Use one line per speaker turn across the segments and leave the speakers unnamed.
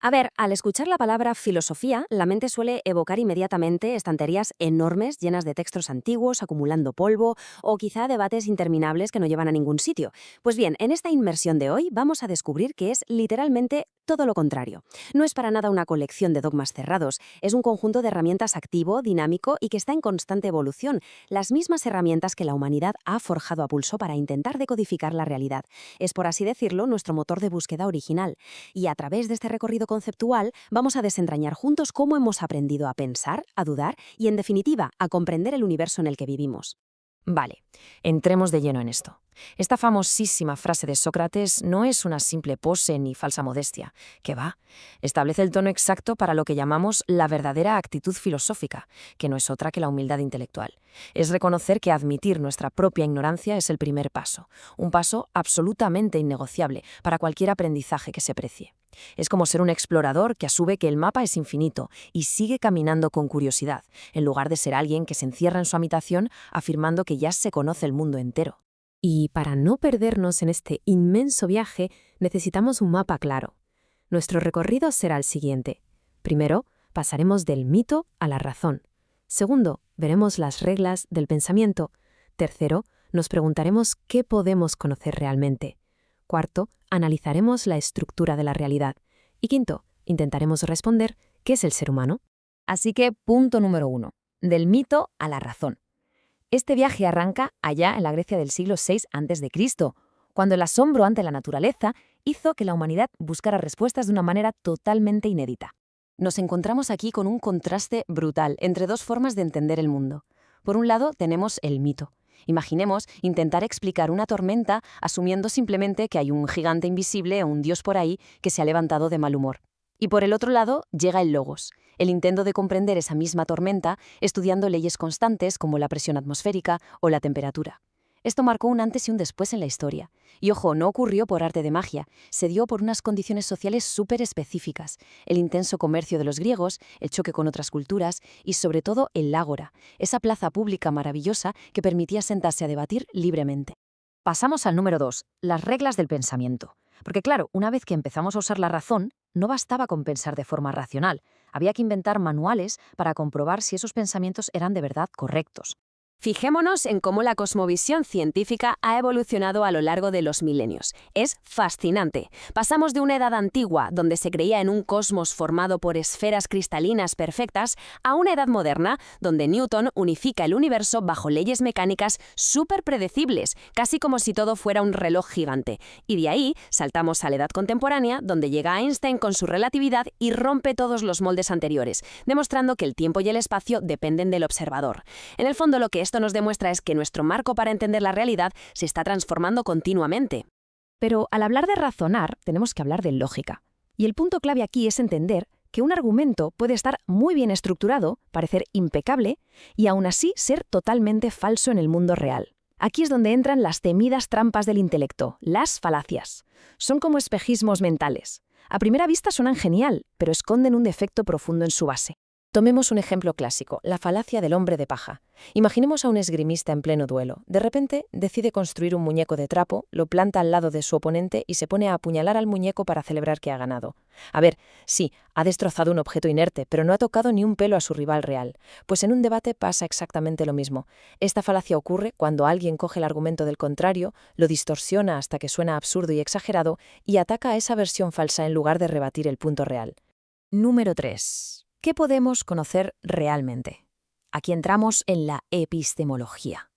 A ver, al escuchar la palabra filosofía, la mente suele evocar inmediatamente estanterías enormes llenas de textos antiguos, acumulando polvo, o quizá debates interminables que no llevan a ningún sitio. Pues bien, en esta inmersión de hoy vamos a descubrir que es literalmente todo lo contrario. No es para nada una colección de dogmas cerrados, es un conjunto de herramientas activo, dinámico y que está en constante evolución, las mismas herramientas que la humanidad ha forjado a pulso para intentar decodificar la realidad. Es, por así decirlo, nuestro motor de búsqueda original. Y a través de este recorrido conceptual vamos a desentrañar juntos cómo hemos aprendido a pensar, a dudar y, en definitiva, a comprender el universo en el que vivimos.
Vale, entremos de lleno en esto. Esta famosísima frase de Sócrates no es una simple pose ni falsa modestia, que va, establece el tono exacto para lo que llamamos la verdadera actitud filosófica, que no es otra que la humildad intelectual. Es reconocer que admitir nuestra propia ignorancia es el primer paso, un paso absolutamente innegociable para cualquier aprendizaje que se precie. Es como ser un explorador que asume que el mapa es infinito y sigue caminando con curiosidad, en lugar de ser alguien que se encierra en su habitación afirmando que ya se conoce el mundo entero.
Y para no perdernos en este inmenso viaje, necesitamos un mapa claro. Nuestro recorrido será el siguiente. Primero, pasaremos del mito a la razón. Segundo, veremos las reglas del pensamiento. Tercero, nos preguntaremos qué podemos conocer realmente. Cuarto, analizaremos la estructura de la realidad. Y quinto, intentaremos responder qué es el ser humano.
Así que, punto número 1, del mito a la razón. Este viaje arranca allá en la Grecia del siglo VI a.C., cuando el asombro ante la naturaleza hizo que la humanidad buscara respuestas de una manera totalmente inédita. Nos encontramos aquí con un contraste brutal entre dos formas de entender el mundo. Por un lado, tenemos el mito. Imaginemos intentar explicar una tormenta asumiendo simplemente que hay un gigante invisible o un dios por ahí que se ha levantado de mal humor. Y por el otro lado llega el logos, el intento de comprender esa misma tormenta estudiando leyes constantes como la presión atmosférica o la temperatura. Esto marcó un antes y un después en la historia. Y ojo, no ocurrió por arte de magia, se dio por unas condiciones sociales súper específicas, el intenso comercio de los griegos, el choque con otras culturas y sobre todo el ágora, esa plaza pública maravillosa que permitía sentarse a debatir libremente. Pasamos al número 2, las reglas del pensamiento. Porque claro, una vez que empezamos a usar la razón, no bastaba con pensar de forma racional, había que inventar manuales para comprobar si esos pensamientos eran de verdad correctos.
Fijémonos en cómo la cosmovisión científica ha evolucionado a lo largo de los milenios. Es fascinante. Pasamos de una edad antigua, donde se creía en un cosmos formado por esferas cristalinas perfectas, a una edad moderna, donde Newton unifica el universo bajo leyes mecánicas súper predecibles, casi como si todo fuera un reloj gigante. Y de ahí saltamos a la edad contemporánea, donde llega Einstein con su relatividad y rompe todos los moldes anteriores, demostrando que el tiempo y el espacio dependen del observador. En el fondo, lo que esto nos demuestra es que nuestro marco para entender la realidad se está transformando continuamente.
Pero al hablar de razonar, tenemos que hablar de lógica. Y el punto clave aquí es entender que un argumento puede estar muy bien estructurado, parecer impecable, y aún así ser totalmente falso en el mundo real. Aquí es donde entran las temidas trampas del intelecto, las falacias. Son como espejismos mentales. A primera vista suenan genial, pero esconden un defecto profundo en su base. Tomemos un ejemplo clásico, la falacia del hombre de paja. Imaginemos a un esgrimista en pleno duelo. De repente, decide construir un muñeco de trapo, lo planta al lado de su oponente y se pone a apuñalar al muñeco para celebrar que ha ganado. A ver, sí, ha destrozado un objeto inerte, pero no ha tocado ni un pelo a su rival real. Pues en un debate pasa exactamente lo mismo. Esta falacia ocurre cuando alguien coge el argumento del contrario, lo distorsiona hasta que suena absurdo y exagerado y ataca a esa versión falsa en lugar de rebatir el punto real. Número 3. ¿Qué podemos conocer realmente? Aquí entramos en la epistemología.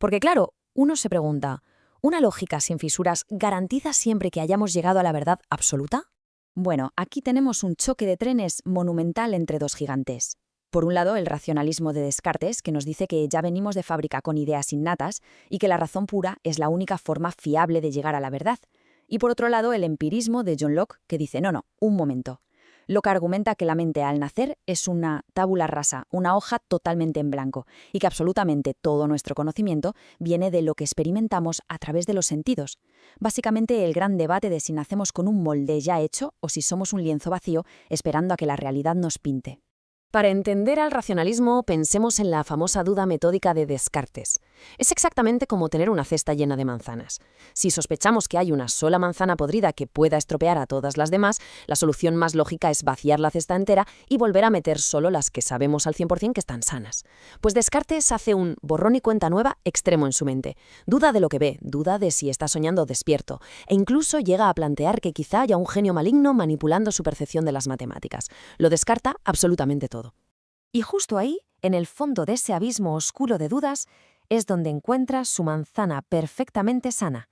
Porque claro, uno se pregunta, ¿una lógica sin fisuras garantiza siempre que hayamos llegado a la verdad absoluta? Bueno, aquí tenemos un choque de trenes monumental entre dos gigantes. Por un lado, el racionalismo de Descartes, que nos dice que ya venimos de fábrica con ideas innatas y que la razón pura es la única forma fiable de llegar a la verdad. Y por otro lado, el empirismo de John Locke, que dice, no, un momento. Locke argumenta que la mente al nacer es una tabula rasa, una hoja totalmente en blanco, y que absolutamente todo nuestro conocimiento viene de lo que experimentamos a través de los sentidos. Básicamente el gran debate de si nacemos con un molde ya hecho o si somos un lienzo vacío esperando a que la realidad nos pinte. Para entender al racionalismo, pensemos en la famosa duda metódica de Descartes. Es exactamente como tener una cesta llena de manzanas. Si sospechamos que hay una sola manzana podrida que pueda estropear a todas las demás, la solución más lógica es vaciar la cesta entera y volver a meter solo las que sabemos al 100% que están sanas. Pues Descartes hace un borrón y cuenta nueva extremo en su mente. Duda de lo que ve, duda de si está soñando o despierto, e incluso llega a plantear que quizá haya un genio maligno manipulando su percepción de las matemáticas. Lo descarta absolutamente todo.
Y justo ahí, en el fondo de ese abismo oscuro de dudas, es donde encuentra su manzana perfectamente sana.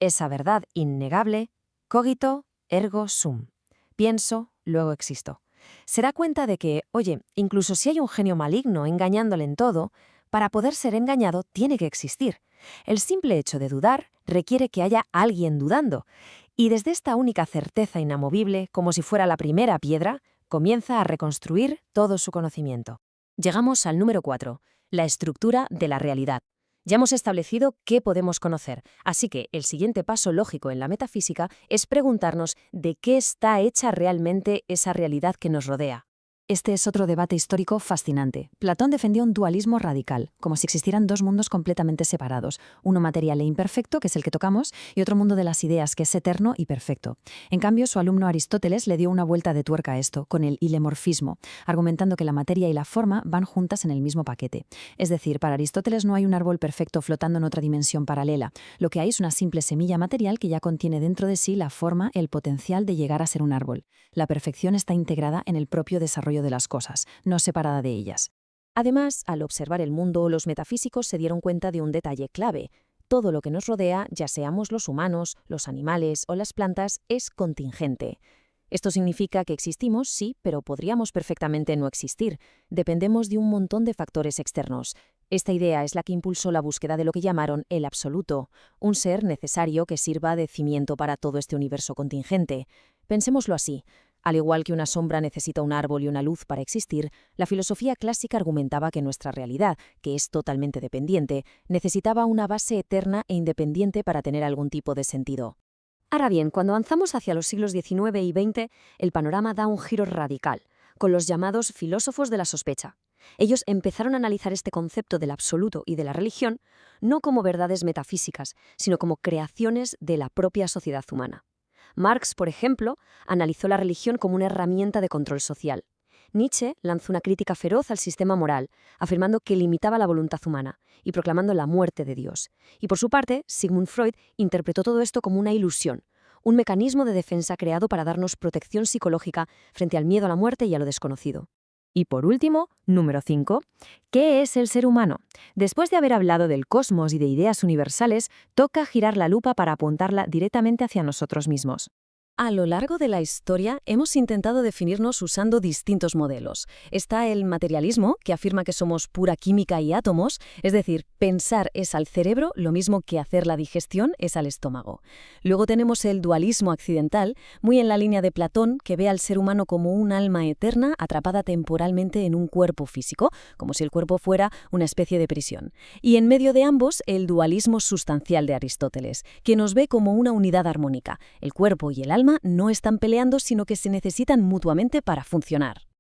Esa verdad innegable, cogito ergo sum. Pienso, luego existo. Se da cuenta de que, oye, incluso si hay un genio maligno engañándole en todo, para poder ser engañado tiene que existir. El simple hecho de dudar requiere que haya alguien dudando. Y desde esta única certeza inamovible, como si fuera la primera piedra, comienza a reconstruir todo su conocimiento. Llegamos al número 4, la estructura de la realidad. Ya hemos establecido qué podemos conocer, así que el siguiente paso lógico en la metafísica es preguntarnos de qué está hecha realmente esa realidad que nos rodea. Este es otro debate histórico fascinante. Platón defendió un dualismo radical, como si existieran dos mundos completamente separados, uno material e imperfecto, que es el que tocamos, y otro mundo de las ideas, que es eterno y perfecto. En cambio, su alumno Aristóteles le dio una vuelta de tuerca a esto, con el ilemorfismo, argumentando que la materia y la forma van juntas en el mismo paquete. Es decir, para Aristóteles no hay un árbol perfecto flotando en otra dimensión paralela. Lo que hay es una simple semilla material que ya contiene dentro de sí la forma, el potencial de llegar a ser un árbol. La perfección está integrada en el propio desarrollo de las cosas, no separada de ellas. Además, al observar el mundo, los metafísicos se dieron cuenta de un detalle clave. Todo lo que nos rodea, ya seamos los humanos, los animales o las plantas, es contingente. Esto significa que existimos, sí, pero podríamos perfectamente no existir. Dependemos de un montón de factores externos. Esta idea es la que impulsó la búsqueda de lo que llamaron el absoluto, un ser necesario que sirva de cimiento para todo este universo contingente. Pensémoslo así. Al igual que una sombra necesita un árbol y una luz para existir, la filosofía clásica argumentaba que nuestra realidad, que es totalmente dependiente, necesitaba una base eterna e independiente para tener algún tipo de sentido. Ahora bien, cuando avanzamos hacia los siglos XIX y XX, el panorama da un giro radical, con los llamados filósofos de la sospecha. Ellos empezaron a analizar este concepto del absoluto y de la religión no como verdades metafísicas, sino como creaciones de la propia sociedad humana. Marx, por ejemplo, analizó la religión como una herramienta de control social. Nietzsche lanzó una crítica feroz al sistema moral, afirmando que limitaba la voluntad humana y proclamando la muerte de Dios. Y por su parte, Sigmund Freud interpretó todo esto como una ilusión, un mecanismo de defensa creado para darnos protección psicológica frente al miedo a la muerte y a lo desconocido. Y por último, número 5, ¿qué es el ser humano? Después de haber hablado del cosmos y de ideas universales, toca girar la lupa para apuntarla directamente hacia nosotros mismos. A lo largo de la historia hemos intentado definirnos usando distintos modelos. Está el materialismo, que afirma que somos pura química y átomos, es decir, pensar es al cerebro lo mismo que hacer la digestión es al estómago. Luego tenemos el dualismo accidental, muy en la línea de Platón, que ve al ser humano como un alma eterna atrapada temporalmente en un cuerpo físico, como si el cuerpo fuera una especie de prisión. Y en medio de ambos, el dualismo sustancial de Aristóteles, que nos ve como una unidad armónica. El cuerpo y el alma no están peleando, sino que se necesitan mutuamente para funcionar.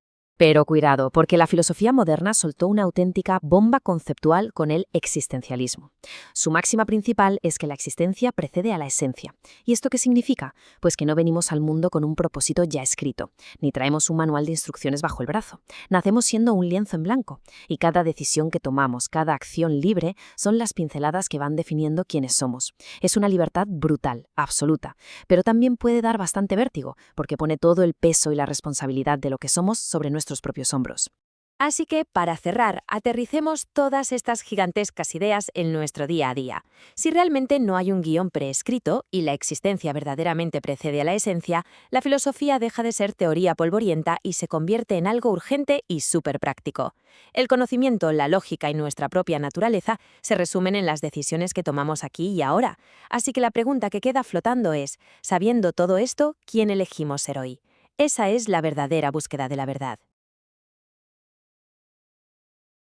Pero cuidado, porque la filosofía moderna soltó una auténtica bomba conceptual con el existencialismo. Su máxima principal es que la existencia precede a la esencia. ¿Y esto qué significa? Pues que no venimos al mundo con un propósito ya escrito, ni traemos un manual de instrucciones bajo el brazo. Nacemos siendo un lienzo en blanco, y cada decisión que tomamos, cada acción libre, son las pinceladas que van definiendo quiénes somos. Es una libertad brutal, absoluta, pero también puede dar bastante vértigo, porque pone todo el peso y la responsabilidad de lo que somos sobre nuestros propios hombros. Así que, para cerrar, aterricemos todas estas gigantescas ideas en nuestro día a día. Si realmente no hay un guión preescrito y la existencia verdaderamente precede a la esencia, la filosofía deja de ser teoría polvorienta y se convierte en algo urgente y súper práctico. El conocimiento, la lógica y nuestra propia naturaleza se resumen en las decisiones que tomamos aquí y ahora. Así que la pregunta que queda flotando es, sabiendo todo esto, ¿quién elegimos ser hoy? Esa es la verdadera búsqueda de la verdad.